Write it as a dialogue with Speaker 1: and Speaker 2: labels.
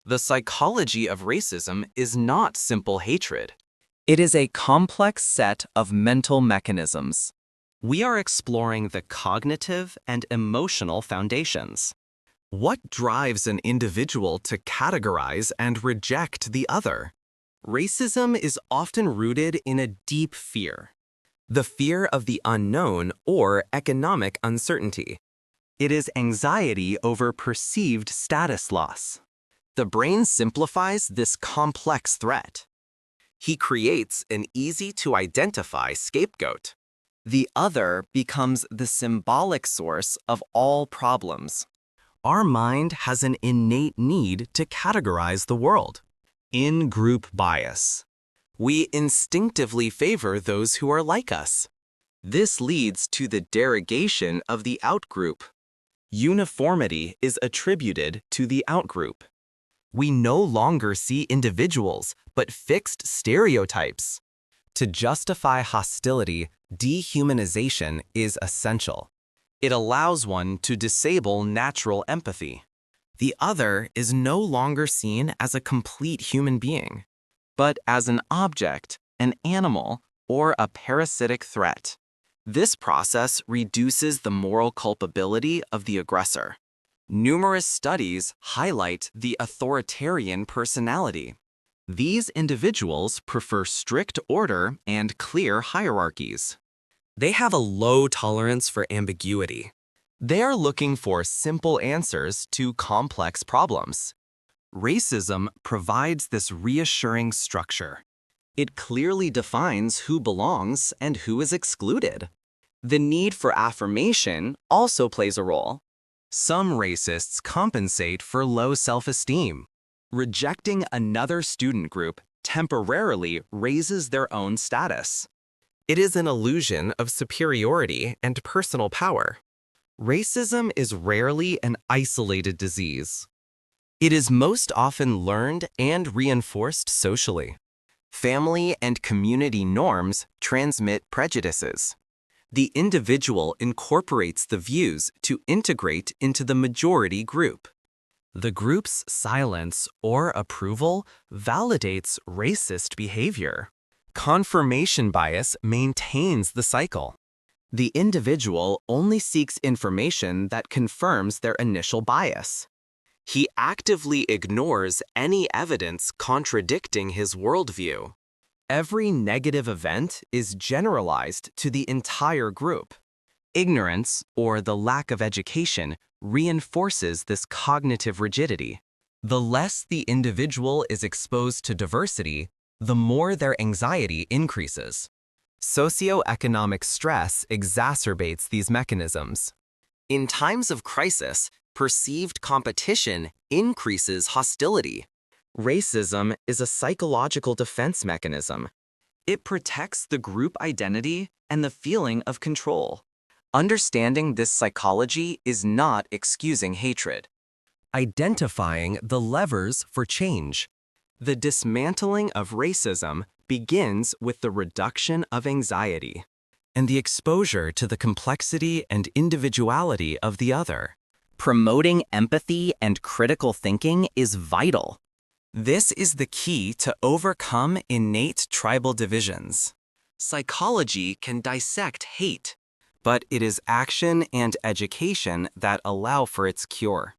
Speaker 1: The psychology of racism is not simple hatred.
Speaker 2: It is a complex set of mental mechanisms.
Speaker 1: We are exploring the cognitive and emotional foundations. What drives an individual to categorize and reject the other? Racism is often rooted in a deep fear. The fear of the unknown or economic uncertainty. It is anxiety over perceived status loss. The brain simplifies this complex threat. He creates an easy-to-identify scapegoat.
Speaker 2: The other becomes the symbolic source of all problems.
Speaker 1: Our mind has an innate need to categorize the world. In-group bias. We instinctively favor those who are like us. This leads to the derogation of the outgroup. Uniformity is attributed to the outgroup. We no longer see individuals, but fixed stereotypes. To justify hostility, dehumanization is essential. It allows one to disable natural empathy. The other is no longer seen as a complete human being, but as an object, an animal, or a parasitic threat. This process reduces the moral culpability of the aggressor. Numerous studies highlight the authoritarian personality. These individuals prefer strict order and clear hierarchies. They have a low tolerance for ambiguity. They are looking for simple answers to complex problems. Racism provides this reassuring structure. It clearly defines who belongs and who is excluded. The need for affirmation also plays a role. Some racists compensate for low self-esteem. Rejecting another student group temporarily raises their own status. It is an illusion of superiority and personal power. Racism is rarely an isolated disease. It is most often learned and reinforced socially. Family and community norms transmit prejudices. The individual incorporates the views to integrate into the majority group. The group's silence or approval validates racist behavior. Confirmation bias maintains the cycle. The individual only seeks information that confirms their initial bias. He actively ignores any evidence contradicting his worldview. Every negative event is generalized to the entire group. Ignorance, or the lack of education, reinforces this cognitive rigidity. The less the individual is exposed to diversity, the more their anxiety increases. Socioeconomic stress exacerbates these mechanisms. In times of crisis, perceived competition increases hostility. Racism is a psychological defense mechanism. It protects the group identity and the feeling of control. Understanding this psychology is not excusing hatred. Identifying the levers for change. The dismantling of racism begins with the reduction of anxiety and the exposure to the complexity and individuality of the other. Promoting empathy and critical thinking is vital. This is the key to overcome innate tribal divisions. Psychology can dissect hate, but it is action and education that allow for its cure.